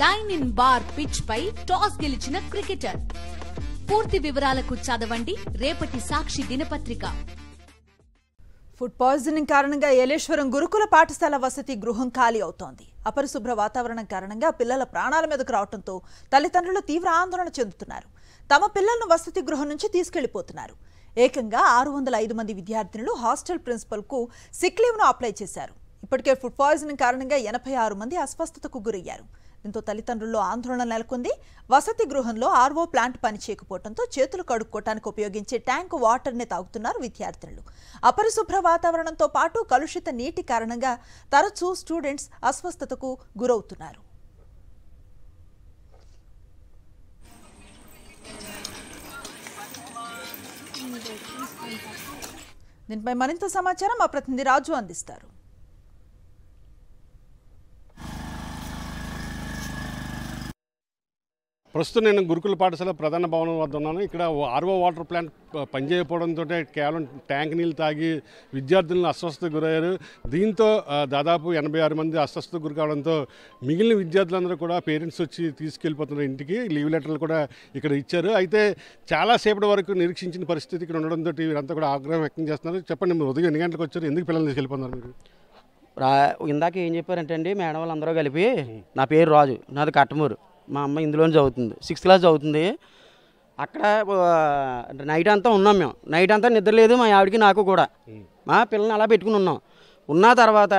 Dyne ఇన్ బార్ pitch పై టాస్ గెలిచిన క్రికెటర్. పూర్తి వివరాలకు చదవండి రేపటి సాక్షి దినపత్రిక. ఫుడ్ పాయిజనింగ్ కారణంగా ఏలేశ్వరం గురుకుల పాఠశాల వసతి గృహం ఖాళీ అవుతోంది. అపరిశుభ్ర వాతావరణం కారణంగా పిల్లల ప్రాణాల మీదకు రావడంతో తల్లిదండ్రులు తీవ్ర ఆందోళన చెందుతున్నారు. తమ పిల్లలను వసతి గృహం నుంచి తీసుకెళ్లిపోతున్నారు. ఏకంగా 605 మంది విద్యార్థినులు హాస్టల్ ప్రిన్సిపల్ కు సిక్ లీవ్ ను అప్లై చేశారు. ఇప్పటికే ఫుడ్ పాయిజనింగ్ కారణంగా 86 మంది అస్వస్థతకు గురయ్యారు. దీంతో తల్లిదండ్రుల్లో ఆందోళన నెలకొంది. వసతి గృహంలో ఆర్ఓ ప్లాంట్ పనిచేయకపోవడంతో చేతులు కడుక్కోవడానికి ఉపయోగించే ట్యాంకు వాటర్ ని తాగుతున్నారు విద్యార్థినులు. అపరిశుభ్ర వాతావరణంతో పాటు కలుషిత నీటి కారణంగా తరచూ స్టూడెంట్స్ అస్వస్థతకు గురవుతున్నారు. దీనిపై మరింత సమాచారం మా ప్రతినిధి రాజు అందిస్తారు. ప్రస్తుతం నేను గురుకుల పాఠశాల ప్రధాన భవనం వద్ద ఉన్నాను. ఇక్కడ ఆర్ఓ వాటర్ ప్లాంట్ పనిచేయకపోవడంతో కేవలం ట్యాంక్ నీళ్ళు తాగి విద్యార్థులను అస్వస్థతకు గురయ్యారు. దీంతో దాదాపు 86 మంది అస్వస్థతకు గురి కావడంతో మిగిలిన విద్యార్థులందరూ కూడా పేరెంట్స్ వచ్చి తీసుకెళ్ళిపోతున్నారు ఇంటికి. లీవ్ లెటర్లు కూడా ఇక్కడ ఇచ్చారు. అయితే చాలాసేపటి వరకు నిరీక్షించిన పరిస్థితి ఇక్కడ ఉండడంతో వీరంతా కూడా ఆగ్రహం వ్యక్తం చేస్తున్నారు. చెప్పండి, మీరు ఉదయం ఎన్ని గంటలకు వచ్చారు? ఎందుకు పిల్లల్ని తీసుకెళ్ళిపోతున్నారు మీరు? ఇందాక ఏం చెప్పారంటే అండి, మేడం వాళ్ళందరూ కలిపి, నా పేరు రాజు, నాది కట్టమూరు, మా అమ్మ ఇందులోనే చదువుతుంది, 6th క్లాస్ చదువుతుంది. అక్కడ నైట్ అంతా ఉన్నాం మేము. నైట్ అంతా నిద్ర లేదు మా ఆవిడకి నాకు కూడా. మా పిల్లల్ని అలా పెట్టుకుని ఉన్నాం. ఉన్న తర్వాత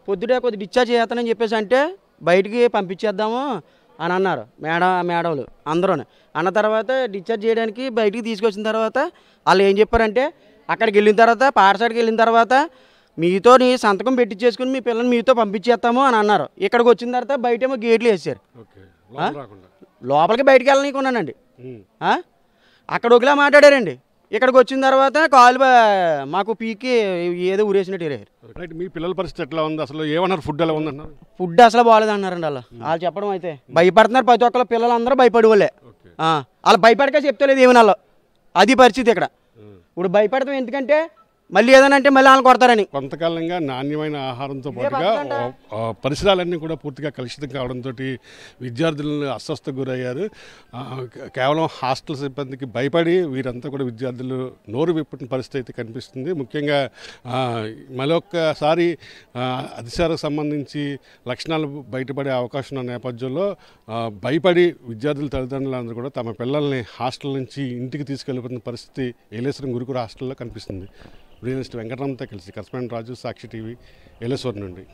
పొద్దుటే కొద్ది డిశ్చార్జ్ చేస్తానని చెప్పేసి అంటే బయటికి పంపించేద్దాము అని అన్నారు మేడంలు అందరూ. అన్న తర్వాత డిశ్చార్జ్ చేయడానికి బయటికి తీసుకొచ్చిన తర్వాత వాళ్ళు ఏం చెప్పారంటే, అక్కడికి వెళ్ళిన తర్వాత పాఠశాలకు వెళ్ళిన తర్వాత మీతో సంతకం పెట్టించేసుకుని మీ పిల్లల్ని మీతో పంపించేస్తాము అని అన్నారు. ఇక్కడికి వచ్చిన తర్వాత బయటేమో గేట్లు వేసారు. లోపలికి బయటికి వెళ్ళనీకున్నానండి. అక్కడ ఒకలా మాట్లాడారండి. ఇక్కడికి వచ్చిన తర్వాత కాలు మాకు పీకి ఏదో ఊరేసినట్టు వేరారు. మీ పిల్లల పరిస్థితి ఎట్లా ఉంది? అసలు ఏమన్నారు? ఫుడ్ ఎలా ఉందన్నారు? ఫుడ్ అసలు బాగాలేదు అన్నారండి. వాళ్ళు చెప్పడం అయితే భయపడుతున్నారు. ప్రతి ఒక్కరు పిల్లలందరూ భయపడి వాళ్ళే. వాళ్ళు భయపడక చెప్తలేదు ఏమి నాలో. అది పరిస్థితి ఇక్కడ. ఇప్పుడు భయపడతాం ఎందుకంటే మళ్ళీ ఏదైనా అంటే మళ్ళీ వాళ్ళు కొడతారని. కొంతకాలంగా నాణ్యమైన ఆహారంతో పాటుగా పరిసరాలన్నీ కూడా పూర్తిగా కలుషితం కావడంతో విద్యార్థులను అస్వస్థకు గురయ్యారు. కేవలం హాస్టల్ సిబ్బందికి భయపడి వీరంతా కూడా విద్యార్థులు నోరు విప్పటిన పరిస్థితి అయితే కనిపిస్తుంది. ముఖ్యంగా మరొకసారి అతిసారకు సంబంధించి లక్షణాలు బయటపడే అవకాశం ఉన్న నేపథ్యంలో భయపడి విద్యార్థుల తల్లిదండ్రులందరూ కూడా తమ పిల్లల్ని హాస్టల్ నుంచి ఇంటికి తీసుకెళ్ళిపోతున్న పరిస్థితి ఏలేశ్వరం గురుకుల హాస్టల్లో కనిపిస్తుంది. జర్నలిస్ట్ వెంకటరామతో కలిసి కరస్పాండెంట్ రాజు, సాక్షి టీవీ, ఏలేశ్వరం నుండి.